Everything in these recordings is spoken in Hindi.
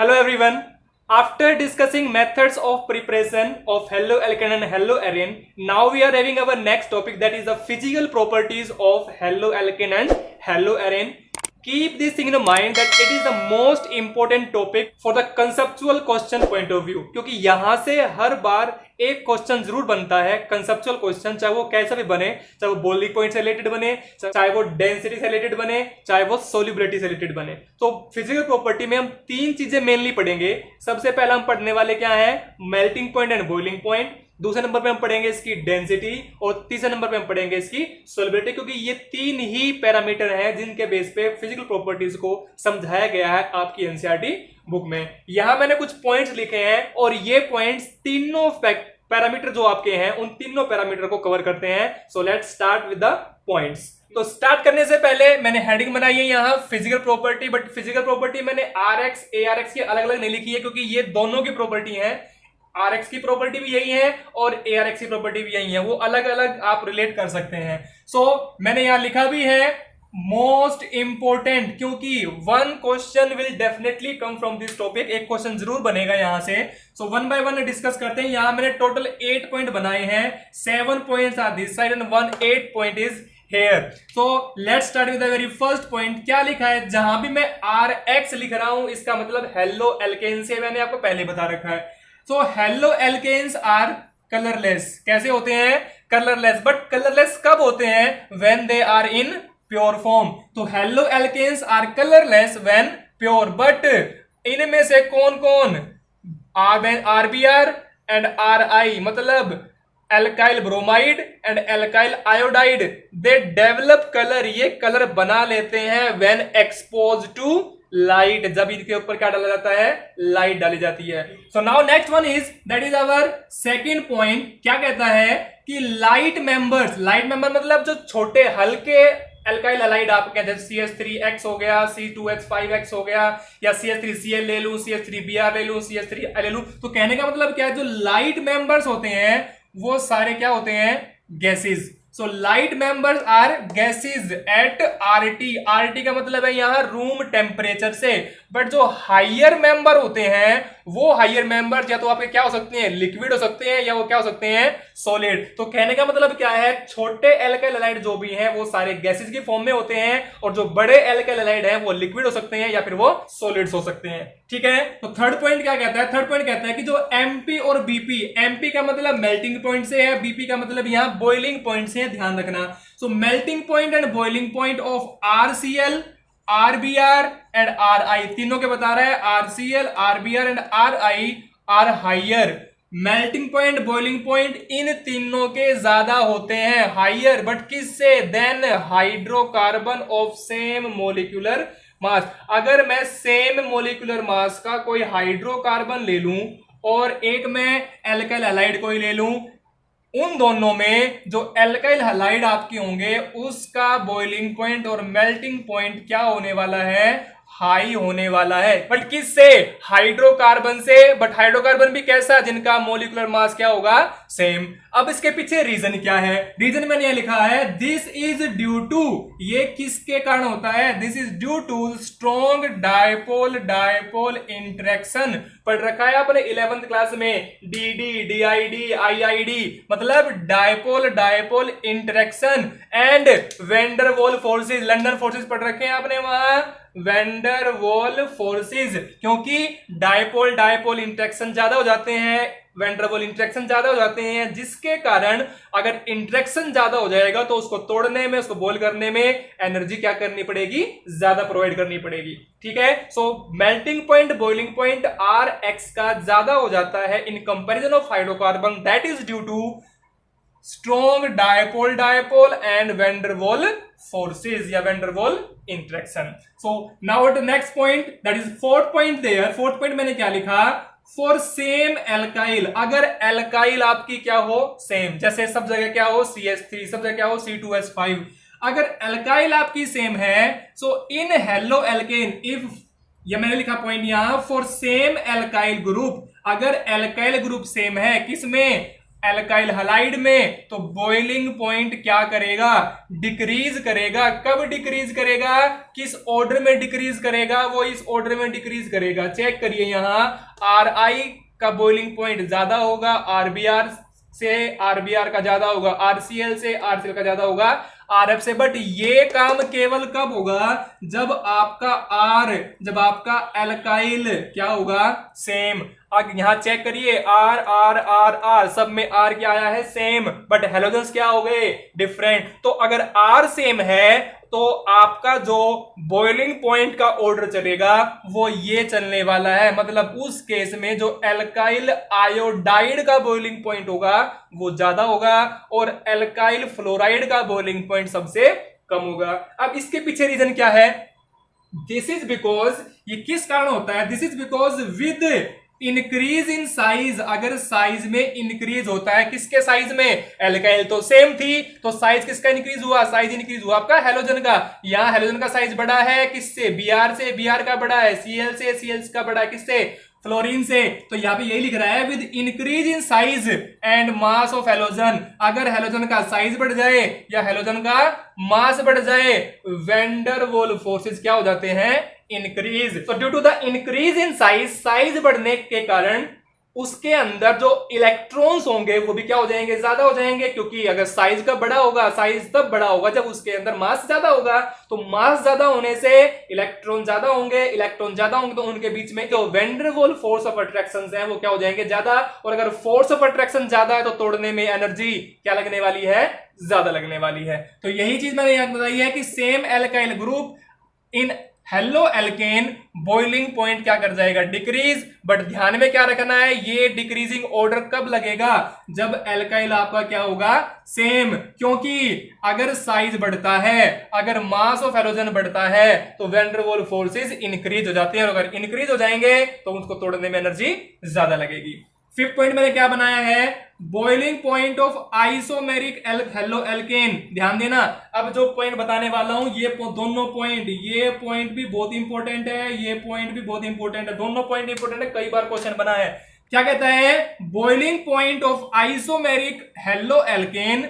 Hello everyone. After discussing methods of preparation of haloalkane and haloarene, now we are having our next topic, that is the physical properties of haloalkane and haloarene. Keep this thing in mind that it is the most important topic for the conceptual question point of view, क्योंकि यहाँ से हर बार एक क्वेश्चन जरूर बनता है कंसेप्चुअल क्वेश्चन, चाहे वो कैसा भी बने, चाहे वो बॉइलिंग पॉइंट से रिलेटेड बने, चाहे वो डेंसिटी से रिलेटेड बने, चाहे वो सोल्युबिलिटी से रिलेटेड बने। तो फिजिकल प्रॉपर्टी में हम तीन चीजें मेनली पढ़ेंगे। सबसे पहला हम पढ़ने वाले क्या है, melting point and boiling point. दूसरे नंबर पे हम पढ़ेंगे इसकी डेंसिटी और तीसरे नंबर पे हम पढ़ेंगे इसकी सोल्युबिलिटी, क्योंकि ये तीन ही पैरामीटर हैं जिनके बेस पे फिजिकल प्रॉपर्टीज को समझाया गया है आपकी एनसीईआरटी बुक में। यहां मैंने कुछ पॉइंट्स लिखे हैं और ये पॉइंट्स तीनों पैरामीटर जो आपके हैं उन तीनों पैरामीटर को कवर करते हैं। So let's start with the points. तो स्टार्ट करने से पहले मैंने हेडिंग बनाई है यहाँ physical property, but physical property मैंने आरएक्स एआरएक्स की अलग अलग नहीं लिखी है, क्योंकि ये दोनों की प्रॉपर्टी है। आरएक्स की प्रॉपर्टी भी यही है और एआरएक्स की प्रॉपर्टी भी यही है, वो अलग अलग आप रिलेट कर सकते हैं। सो मैंने यहां लिखा भी है मोस्ट इंपोर्टेंट, क्योंकि one question will definitely come from this topic, एक क्वेश्चन जरूर बनेगा यहां से। So one by one discuss करते हैं। यहां मैंने टोटल 8 पॉइंट बनाए हैं, 7 points are this side and 8 point is here. So let's start with the very first point. क्या लिखा है, जहां भी मैं RX लिख रहा हूं इसका मतलब हेलोएल्केन से मैंने आपको पहले बता रखा है। So haloalkanes are colourless. कैसे होते हैं, कलरलेस। बट कलरलेस कब होते हैं, when they are in pure form। तो haloalkanes are colourless when pure। But इनमें से कौन कौन, RBr एंड RI, मतलब alkyl bromide and alkyl iodide, they develop colour, ये कलर बना लेते हैं व्हेन एक्सपोज टू लाइट, जब इनके ऊपर क्या डाला जाता है, लाइट डाली जाती है। So now next one is, that is our second point. क्या कहता है कि लाइट मेंबर्स, लाइट मेंबर मतलब जो छोटे हल्के एल्काइल हैलाइड आप कहते हैं, CH3X हो गया, C2H5X हो गया, या CH3Cl ले लूं, CH3Br ले लूं, CH3 ले लूं। तो कहने का मतलब क्या है, जो लाइट मेंबर्स होते हैं वो सारे क्या होते हैं, gases. So light members are gases at RT का मतलब है यहां रूम टेम्परेचर से। बट जो हायर मेंबर होते हैं वो हायर मेंबर या तो आपके क्या हो सकते हैं, लिक्विड हो सकते हैं, या वो क्या हो सकते हैं, सॉलिड। तो कहने का मतलब क्या है, छोटे एल्काइल हैलाइड जो भी हैं वो सारे गैसेस की फॉर्म में होते हैं, और जो बड़े एल्काइल हैलाइड हैं वो लिक्विड हो सकते हैं या फिर वो सॉलिड्स हो सकते हैं। ठीक है। तो थर्ड पॉइंट क्या कहता है, थर्ड पॉइंट कहता है कि जो MP और BP, MP का मतलब मेल्टिंग पॉइंट से है, BP का मतलब यहां बॉइलिंग पॉइंट से है, ध्यान रखना। So melting point and boiling point of RCl, RBr and RI, तीनों के बता रहा है, RCl, RBr and RI are higher. Melting point, boiling point इन तीनों के ज्यादा होते हैं, हायर। बट किससे, than hydrocarbon of same molecular mass. अगर मैं सेम मोलिकुलर मास का कोई हाइड्रोकार्बन ले लूं और एक मैं एल्काइल हैलाइड कोई ले लूं, उन दोनों में जो एल्काइल हैलाइड आपके होंगे उसका बॉइलिंग पॉइंट और मेल्टिंग पॉइंट क्या होने वाला है, हाई होने वाला है। बट किससे, हाइड्रोकार्बन से। बट हाइड्रोकार्बन भी कैसा, जिनका मोलिकुलर मास क्या होगा, सेम। अब इसके पीछे रीजन क्या है, रीजन मैंने यह लिखा है, दिस इज ड्यू टू, ये किसके कारण होता है, this is due to strong dipole dipole interaction. पढ़ रखा है आपने 11th क्लास में, DD, DID, IID, मतलब dipole dipole interaction and Van der Waals forces. London forces पढ़ रखे हैं आपने वहां, वेंडरवॉल फोर्सेस, क्योंकि डायपोल डायपोल इंटरेक्शन ज्यादा हो जाते हैं, वेंडरवॉल इंटरेक्शन ज्यादा हो जाते हैं, जिसके कारण अगर इंटरेक्शन ज्यादा हो जाएगा तो उसको तोड़ने में, उसको बॉयल करने में एनर्जी क्या करनी पड़ेगी, ज्यादा प्रोवाइड करनी पड़ेगी। ठीक है। सो melting point, boiling point RX का ज्यादा हो जाता है in comparison of hydrocarbon, that is due to strong dipole dipole and Van der Waals forces या Van der Waals interaction. So now the next point, that is fourth point there. Fourth point मैंने क्या लिखा, फॉर सेम एल्काइल, अगर एल्काइल आपकी क्या हो, सेम, जैसे सब जगह क्या हो CH3, सब जगह क्या हो C2H5, अगर एल्काइल आपकी सेम है, सो इन हेलोएल्केन इफ, ये मैंने लिखा पॉइंट यहां, फॉर सेम एल्काइल ग्रुप, अगर एल्काइल ग्रुप सेम है किसमें, एल्काइल हलाइड में, तो बॉइलिंग पॉइंट क्या करेगा, डिक्रीज करेगा। कब डिक्रीज करेगा, किस ऑर्डर में डिक्रीज करेगा, वो इस ऑर्डर में डिक्रीज करेगा। चेक करिए, यहां RI का बॉइलिंग पॉइंट ज्यादा होगा, RBR से RBR का ज्यादा होगा, RCl से RCl का ज्यादा होगा, RF से। बट ये काम केवल कब होगा, जब आपका एल्काइल क्या होगा, सेम। अब यहां चेक करिए, R सब में R क्या आया है, सेम, बट हेलोजन्स क्या हो गए, डिफरेंट। तो अगर R सेम है तो आपका जो बॉइलिंग पॉइंट का ऑर्डर चलेगा वो ये चलने वाला है। मतलब उस केस में जो एल्काइल आयोडाइड का बॉइलिंग पॉइंट होगा वो ज्यादा होगा और एल्काइल फ्लोराइड का बॉइलिंग पॉइंट सबसे कम होगा। अब इसके पीछे रीजन क्या है, दिस इज बिकॉज, ये किस कारण होता है, this is because with increase in size, अगर साइज में इंक्रीज होता है, किसके साइज में, एल्काइल तो सेम थी, तो साइज किसका इंक्रीज हुआ, साइज इंक्रीज हुआ आपका हेलोजन का। यहां हेलोजन का साइज बड़ा है किससे, Br से, Br का बड़ा है, Cl से, Cl का बड़ा है, किससे, फ्लोरीन से। तो यहां पे यही लिख रहा है, with increase in size and mass of halogen, अगर हेलोजन का साइज बढ़ जाए या हेलोजन का मास बढ़ जाए, वेंडर वॉल फोर्सेस क्या हो जाते हैं, इंक्रीज। तो due to the increase in size बढ़ने के कारण उसके अंदर जो इलेक्ट्रॉन्स होंगे वो भी क्या हो जाएंगे, ज्यादा हो जाएंगे। क्योंकि अगर साइज का बड़ा होगा, साइज तब बड़ा होगा जब उसके अंदर मास ज्यादा होगा, तो मास ज्यादा होने से इलेक्ट्रॉन ज्यादा होंगे, इलेक्ट्रॉन ज्यादा होंगे तो उनके बीच में जो vendor wall force of attraction है वो क्या हो जाएंगे, ज्यादा। और अगर फोर्स ऑफ अट्रैक्शन ज्यादा है तो तोड़ने में एनर्जी क्या लगने वाली है, ज्यादा लगने वाली है। तो यही चीज मैंने यहां बताई है कि same alkyl group in halo alkane boiling point क्या कर जाएगा, डिक्रीज। बट ध्यान में क्या रखना है, ये डिक्रीजिंग ऑर्डर कब लगेगा, जब एल्काइल आपका क्या होगा, सेम। क्योंकि अगर साइज बढ़ता है, अगर मास ऑफ हेलोजन बढ़ता है तो van der Waals forces increase हो जाते हैं, और अगर इंक्रीज हो जाएंगे तो उसको तोड़ने में एनर्जी ज्यादा लगेगी। फिफ्थ पॉइंट मैंने क्या बनाया है, boiling point of isomeric halo alkane. ध्यान देना, अब जो पॉइंट बताने वाला हूं ये दोनों पॉइंट, ये पॉइंट भी बहुत इंपॉर्टेंट है, ये पॉइंट भी बहुत इंपॉर्टेंट है, दोनों पॉइंट इंपॉर्टेंट है, कई बार क्वेश्चन बना है। क्या कहता है, boiling point of isomeric halo alkane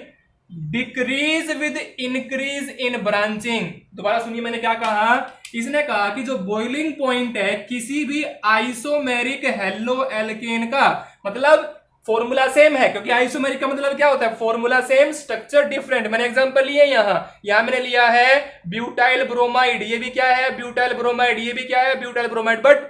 decrease with increase in branching. दोबारा सुनिए मैंने क्या कहा, इसने कहा कि जो बॉइलिंग पॉइंट है किसी भी आइसोमेरिक हेलो एल्केन का, मतलब फॉर्मूला सेम है, क्योंकि आइसोमेरिक का मतलब क्या होता है, फॉर्मूला सेम स्ट्रक्चर डिफरेंट। मैंने एग्जांपल लिए यहां मैंने लिया है ब्यूटाइल ब्रोमाइड, ये भी क्या है, ब्यूटाइल ब्रोमाइड, ये भी क्या है, ब्यूटाइल ब्रोमाइड। बट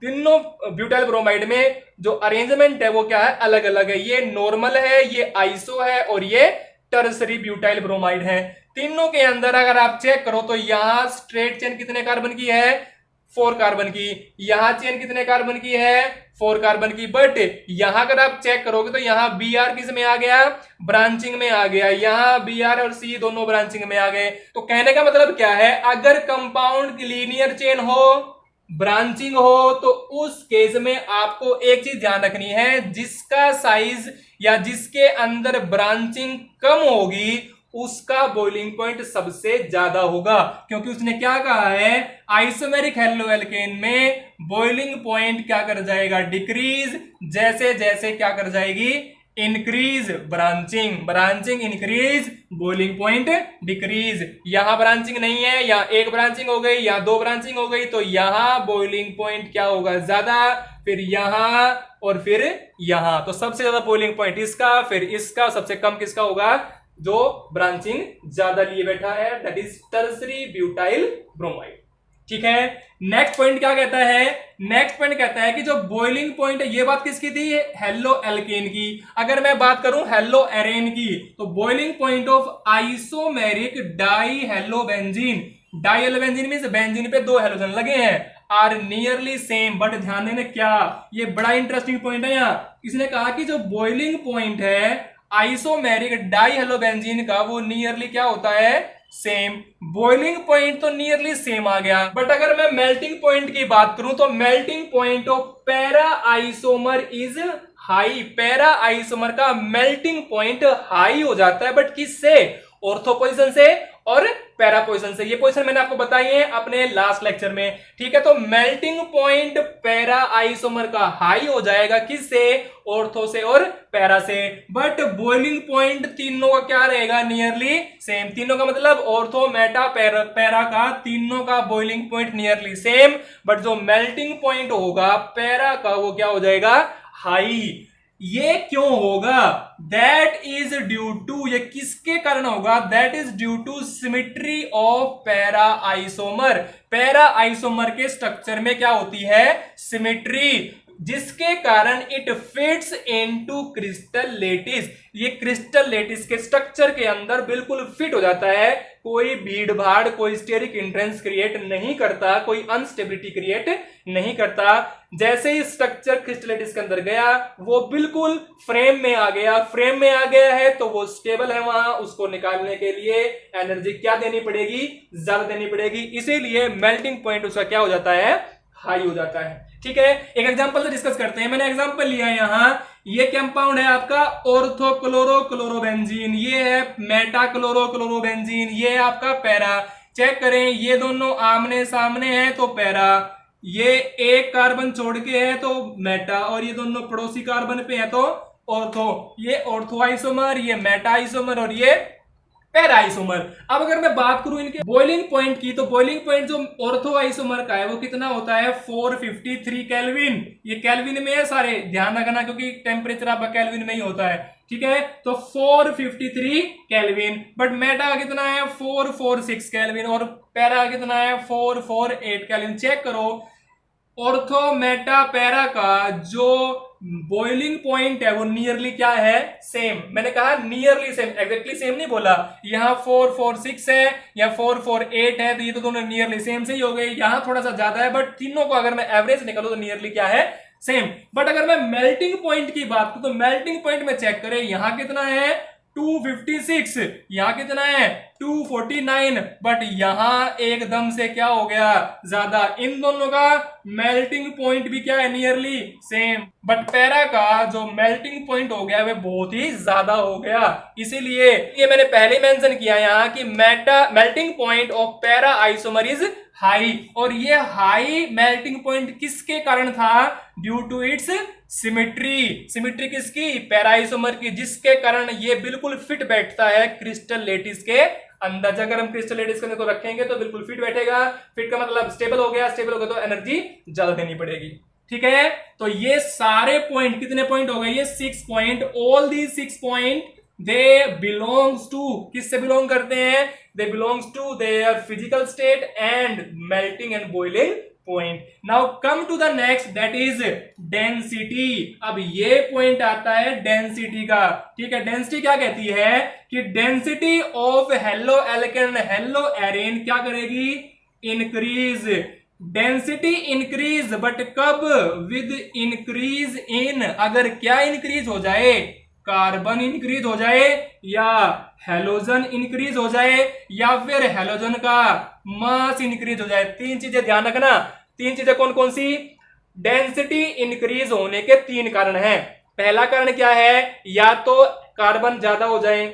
तीनों ब्यूटाइल ब्रोमाइड में जो अरेंजमेंट है वो क्या है, अलग अलग है। ये नॉर्मल है, ये आइसो है, और ये टर्सरी ब्यूटाइल ब्रोमाइड है। तीनों के अंदर अगर आप चेक करो तो यहां स्ट्रेट चेन कितने कार्बन की है, 4 कार्बन की, यहां चेन कितने कार्बन की है, 4 कार्बन की। बट यहां अगर आप चेक करोगे तो यहां Br किस में आ गया, ब्रांचिंग में आ गया, यहां Br और C दोनों ब्रांचिंग में आ गए। तो कहने का मतलब क्या है, अगर कंपाउंड की लीनियर चेन हो, ब्रांचिंग हो, तो उस केस में आपको एक चीज ध्यान रखनी है, जिसका साइज या जिसके अंदर ब्रांचिंग कम होगी उसका बॉइलिंग पॉइंट सबसे ज्यादा होगा। क्योंकि उसने क्या कहा है, आइसोमेरिक हेलो एल्केन में बॉइलिंग पॉइंट क्या कर जाएगा, डिक्रीज, जैसे जैसे क्या कर जाएगी, increase. Branching increase, boiling point decrease. यहां ब्रांचिंग नहीं है, यहां एक ब्रांचिंग हो गई, यहां 2 ब्रांचिंग हो गई, तो यहां बॉइलिंग पॉइंट क्या होगा, ज्यादा, फिर यहां और फिर यहां। तो सबसे ज्यादा बॉइलिंग पॉइंट इसका, फिर इसका, सबसे कम किसका होगा, जो ब्रांचिंग ज्यादा लिए बैठा है, that is tertiary butyl bromide. ठीक है, नेक्स्ट पॉइंट क्या कहता है, नेक्स्ट पॉइंट कहता है कि जो बॉइलिंग पॉइंट है, ये बात किसकी थी, हेलो एल्केन की। अगर मैं बात करूं हेलो एरेन की, तो boiling point of isomeric die hello benzene, die hello benzene means benzene पे 2 हेलोजन लगे हैं, आर नियरली सेम। बट ध्यान देना क्या, ये बड़ा इंटरेस्टिंग पॉइंट है। यहां इसने कहा कि जो बॉइलिंग पॉइंट है आइसोमेरिक डाई हेलो बेंजीन का, वो नियरली क्या होता है, सेम। बॉइलिंग पॉइंट तो नियरली सेम आ गया, बट अगर मैं मेल्टिंग पॉइंट की बात करूं तो melting point of para isomer is high. Para isomer का मेल्टिंग पॉइंट हाई हो जाता है, बट किससे, ऑर्थो पोजीशन से और पैरा पोजीशन से। ये पोजीशन मैंने आपको बताई है अपने लास्ट लेक्चर में, ठीक है। तो मेल्टिंग पॉइंट पैरा आइसोमर का हाई हो जाएगा, किससे? ऑर्थो से और पैरा से। बट बॉइलिंग पॉइंट तीनों का क्या रहेगा? Nearly same. तीनों का मतलब ऑर्थो, मेटा, पैरा का तीनों का boiling point nearly same. But जो मेल्टिंग पॉइंट होगा पैरा का वो क्या हो जाएगा? हाई। ये क्यों होगा? दैट इज ड्यू टू, ये किसके कारण होगा? That is due to symmetry of para isomer. Para isomer के स्ट्रक्चर में क्या होती है? सिमिट्री, जिसके कारण it fits into crystal lattice. ये क्रिस्टल लेटिस के स्ट्रक्चर के अंदर बिल्कुल फिट हो जाता है, कोई भीड़ भाड़, कोई स्टेरिक इंट्रेंस क्रिएट नहीं करता, कोई अनस्टेबिलिटी क्रिएट नहीं करता। जैसे ही स्ट्रक्चर क्रिस्टल लेटिस के अंदर गया वो बिल्कुल फ्रेम में आ गया। फ्रेम में आ गया है तो वो स्टेबल है, वहां उसको निकालने के लिए एनर्जी क्या देनी पड़ेगी? ज्यादा देनी पड़ेगी। इसीलिए मेल्टिंग पॉइंट उसका क्या हो जाता है? हाई हो जाता है, ठीक है। एक एग्जांपल से डिस्कस करते हैं। मैंने एग्जांपल लिया है यहां, ये कंपाउंड है आपका ऑर्थोक्लोरोक्लोरोबेंजीन, ये है मेटाक्लोरोक्लोरोबेंजीन, ये है आपका पैरा। चेक करें, ये दोनों आमने सामने हैं तो पैरा, ये एक कार्बन छोड़ के है तो मेटा, और ये दोनों पड़ोसी कार्बन पे है तो ऑर्थो। ये ऑर्थो आइसोमर, ये मेटा आइसोमर और ये पैरा आइसोमर। अब अगर मैं बात करूं इनके बॉइलिंग पॉइंट की, तो बॉइलिंग पॉइंट जो ऑर्थो आइसोमर का है वो कितना होता है? 453 केल्विन। ये केल्विन में है सारे, ध्यान रखना क्योंकि टेम्परेचर आपका केल्विन में ही होता है, ठीक है। तो 453 केल्विन। बट मेटा का कितना है? 446 केल्विन। और पैरा का कितना है? 448 केल्विन। चेक करो, ऑर्थो, मेटा, पैरा का जो बॉइलिंग पॉइंट है वो नियरली क्या है? सेम। मैंने कहा नियरली सेम, एग्जैक्टली सेम नहीं बोला। यहाँ 446 है या 448 है, तो ये तो दोनों नियरली सेम से ही हो गए। यहाँ थोड़ा सा ज्यादा है, बट तीनों को अगर मैं एवरेज निकालूं तो नियरली क्या है? सेम। बट अगर मैं मेल्टिंग पॉइंट की बात करूं तो मेल्टिंग पॉइंट में चेक करें, यहां कितना है? 256, यहां कितना है? 249। बट यहां एकदम से क्या हो गया? ज्यादा। इन दोनों का मेल्टिंग पॉइंट भी क्या है? Nearly same. बट पैरा का जो मेल्टिंग पॉइंट हो गया वह बहुत ही ज्यादा हो गया। इसीलिए ये मैंने पहले मेंशन किया यहां कि melting point of para isomer is high. और ये हाई मेल्टिंग पॉइंट किसके कारण था? Due to its symmetry. Symmetry किसकी? पैरा आइसोमर की, जिसके कारण ये बिल्कुल फिट बैठता है क्रिस्टल लेटिस के अंदर। अगर हम क्रिस्टल लेटिस के अंदर को रखेंगे तो बिल्कुल फिट बैठेगा। फिट का मतलब स्टेबल हो गया, स्टेबल हो गया तो एनर्जी ज्यादा देनी पड़ेगी, ठीक है। तो ये सारे पॉइंट, कितने पॉइंट हो गए? ये 6 point. All the 6 point they belongs to, किससे बिलोंग करते हैं? They belongs to their physical state and melting and boiling point. Now come to the next, that is density. अब ये पॉइंट आता है डेंसिटी का, ठीक है। डेंसिटी क्या कहती है कि density of halo alkane halo arene क्या करेगी? इंक्रीज। डेंसिटी इंक्रीज, बट कब? विद इंक्रीज इन, अगर क्या इंक्रीज हो जाए? कार्बन इंक्रीज हो जाए, या हेलोजन इंक्रीज हो जाए, या फिर हेलोजन का मास इंक्रीज हो जाए। तीन चीजें ध्यान रखना। तीन चीजें कौन कौन सी? डेंसिटी इंक्रीज होने के 3 कारण हैं। पहला कारण क्या है? या तो कार्बन ज्यादा हो जाए,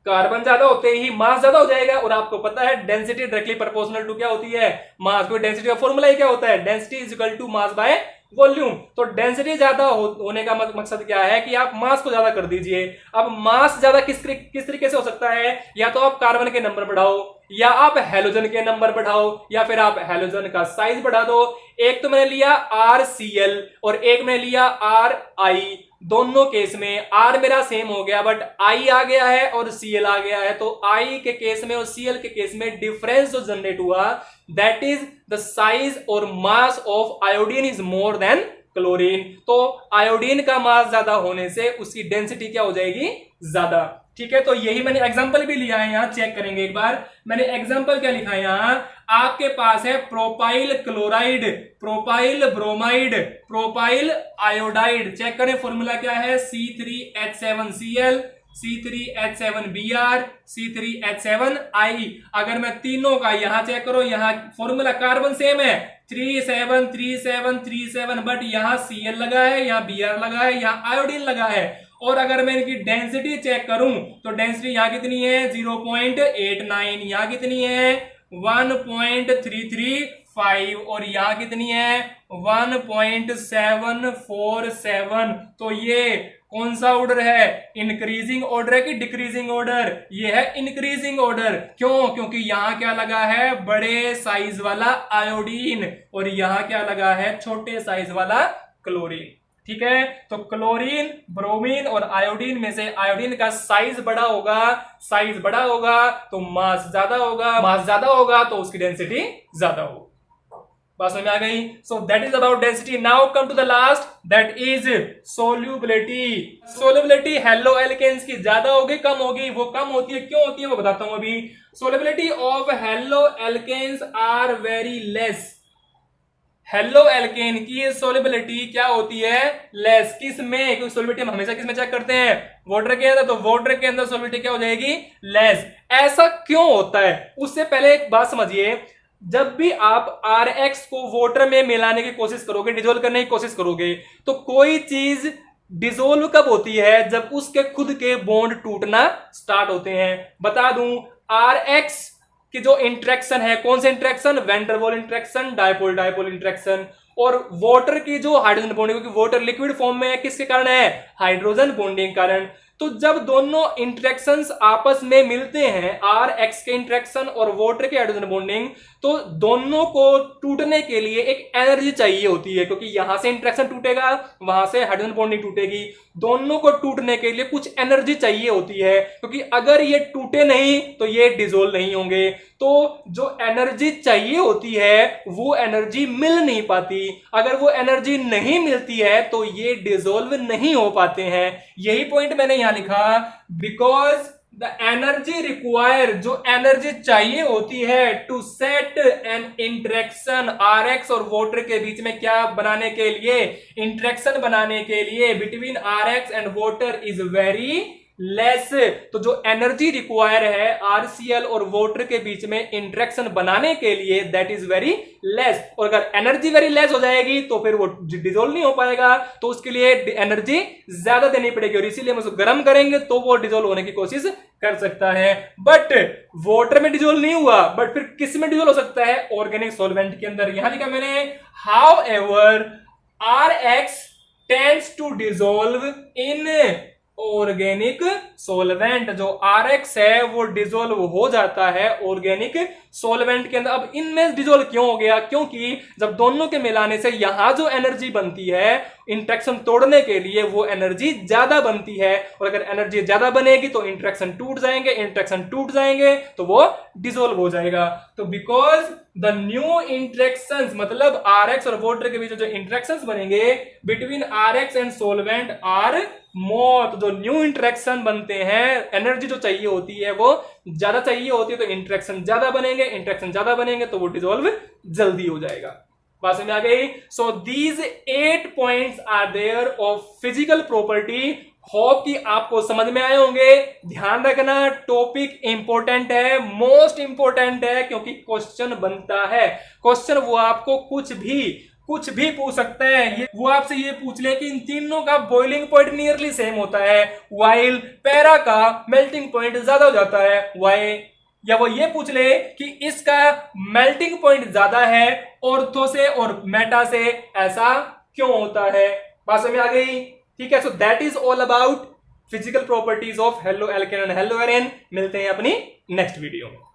कार्बन ज्यादा होते ही मास ज्यादा हो जाएगा। और आपको पता है डेंसिटी डायरेक्टली प्रोपोर्शनल टू क्या होती है? मास। कोई डेंसिटी का फॉर्मूला ही क्या होता है? Density is equal to mass by volume. तो डेंसिटी ज्यादा होने का मकसद क्या है कि आप मास को ज्यादा कर दीजिए। अब मास ज्यादा किस तरीके से हो सकता है? या तो आप कार्बन के नंबर बढ़ाओ, या आप हेलोजन के नंबर बढ़ाओ, या फिर आप हेलोजन का साइज बढ़ा दो। एक तो मैंने लिया RCl और एक मैंने लिया RI। दोनों केस में R मेरा सेम हो गया, बट I आ गया है और Cl आ गया है। तो I के केस में और Cl के केस में डिफरेंस जो जनरेट हुआ, दैट इज द साइज और mass of iodine is more than chlorine. तो आयोडीन का मास ज्यादा होने से उसकी डेंसिटी क्या हो जाएगी? ज्यादा, ठीक है। तो यही मैंने एग्जांपल भी लिया है, यहां चेक करेंगे एक बार। मैंने एग्जांपल क्या लिखा है यहां? आपके पास है propyl chloride, propyl bromide, propyl iodide. Check करें फॉर्मूला क्या है? C3H7Cl, C3H7Br, C3H7I। अगर मैं तीनों का यहां चेक करो, यहां फॉर्मूला कार्बन सेम है 373737, बट यहां Cl लगा है, यहां Br लगा है, यहां आयोडीन लगा है। और अगर मैं इनकी डेंसिटी चेक करूं तो डेंसिटी यहां कितनी है 0.89, यहां कितनी है 1.335 और यहां कितनी है 1.747। तो ये कौन सा ऑर्डर है, इंक्रीजिंग ऑर्डर है कि डिक्रीजिंग ऑर्डर, ये है इंक्रीजिंग ऑर्डर। क्यों, क्योंकि यहां क्या लगा है बड़े साइज वाला आयोडीन और यहां क्या लगा है छोटे साइज वाला क्लोरीन। ठीक है, तो क्लोरीन, ब्रोमीन और आयोडीन में से आयोडीन का साइज बड़ा होगा, साइज बड़ा होगा तो मास ज्यादा होगा, मास ज्यादा होगा तो उसकी डेंसिटी ज्यादा होगी। बात समझ में आ गई। So that is about density. Now come to the last, that is solubility. Solubility halo alkanes की ज्यादा होगी कम होगी, वो कम होती है, क्यों होती है वो बताता हूं अभी। Solubility of halo alkanes are very less. Halo alkane की सोल्युबिलिटी क्या होती है, लेस। किस में, क्योंकि सोल्युबिलिटी हम हमेशा किस में चेक करते हैं, वाटर के अंदर, तो वाटर के अंदर सोल्युबिलिटी क्या हो जाएगी, लेस। ऐसा क्यों होता है, उससे पहले एक बात समझिए, जब भी आप Rx को वाटर में मिलाने की कोशिश करोगे, डिजोल्व करने की कोशिश करोगे, तो कोई चीज डिजोल्व कब होती है, जब उसके खुद के बॉन्ड टूटना स्टार्ट होते हैं। बता दूं, Rx कि जो इंट्रैक्शन है, कौन से इंट्रैक्शन, वैन डर वाल इंट्रैक्शन, डायपोल डायपोल इंट्रैक्शन, और वाटर की जो हाइड्रोजन बॉन्डिंग, क्योंकि वाटर लिक्विड फॉर्म में है, किसके कारण है, हाइड्रोजन बॉन्डिंग कारण। तो जब दोनों इंट्रैक्शंस आपस में मिलते हैं, Rx के इंट्रैक्शन और वाटर के हाइड्रोजन बॉन्डिंग, तो दोनों को टूटने के लिए एक एनर्जी चाहिए होती है, क्योंकि यहां से इंट्रैक्शन टूटेगा, वहां से हाइड्रोजन बॉन्डिंग टूटेगी, दोनों को टूटने के लिए कुछ एनर्जी चाहिए होती है, क्योंकि अगर ये टूटे नहीं तो ये डिसोल्व नहीं होंगे। तो जो एनर्जी चाहिए होती है वो एनर्जी मिल नहीं पाती, अगर वो एनर्जी नहीं मिलती है तो ये डिसोल्व नहीं हो पाते हैं। यही पॉइंट मैंने यहां लिखा, बिकॉज द एनर्जी रिक्वायर, जो एनर्जी चाहिए होती है to set an interaction Rx और वाटर के बीच में क्या बनाने के लिए, इंट्रैक्शन बनाने के लिए between Rx and water is very less. तो जो एनर्जी रिक्वायर है RCl और वाटर के बीच में इंट्रैक्शन बनाने के लिए, दैट इज वेरी लेस। और अगर एनर्जी वेरी लेस हो जाएगी तो फिर वो डिसोल्व नहीं हो पाएगा, तो उसके लिए एनर्जी ज्यादा देनी पड़ेगी, और इसीलिए हम उसको गर्म करेंगे तो वो डिसोल्व होने की कोशिश कर सकता है। बट वाटर में डिसोल्व नहीं हुआ, बट फिर किस में डिसोल्व हो सकता है, ऑर्गेनिक सॉल्वेंट के अंदर। यहां लिखा मैंने, however Rx tends to dissolve in organic solvent. जो Rx है वो डिसोल्व हो जाता है ऑर्गेनिक सॉल्वेंट के अंदर। अब इनमें डिसोल्व क्यों हो गया, क्योंकि जब दोनों के मिलाने से यहां जो एनर्जी बनती है इंट्रैक्शन तोड़ने के लिए, वो एनर्जी ज्यादा बनती है, और अगर एनर्जी ज्यादा बनेगी तो इंट्रैक्शन टूट जाएंगे, इंट्रैक्शन टूट जाएंगे तो वो डिसोल्व हो जाएगा। तो बिकॉज द न्यू इंट्रैक्शंस, मतलब Rx और वाटर के बीच जो इंट्रैक्शंस बनेंगे between Rx and solvent are more, तो जो न्यू इंट्रैक्शन बनते हैं, एनर्जी जो चाहिए होती है वो ज्यादा चाहिए होती है, तो इंट्रैक्शन ज्यादा बनेंगे, इंट्रैक्शन ज्यादा बनेंगे तो वो डिसोल्व जल्दी हो जाएगा। बात समझ में आ गई। So these 8 points are there of physical property. Hope कि आपको समझ में आए होंगे। ध्यान रखना, टॉपिक इंपॉर्टेंट है, मोस्ट इंपॉर्टेंट है, क्योंकि क्वेश्चन बनता है। क्वेश्चन वो आपको कुछ भी पूछ सकते हैं। वो आपसे ये पूछ ले कि इन तीनों का बॉइलिंग पॉइंट नियरली सेम होता है, वाइल पैरा का मेल्टिंग पॉइंट ज्यादा हो जाता है, वाई। या वो ये पूछ ले कि इसका मेल्टिंग पॉइंट ज्यादा है ऑर्थो से और मेटा से, ऐसा क्यों होता है। बात समझ में आ गई, ठीक है। So that is all about physical properties of halo alkane and halo arene. मिलते हैं अपनी नेक्स्ट वीडियो में।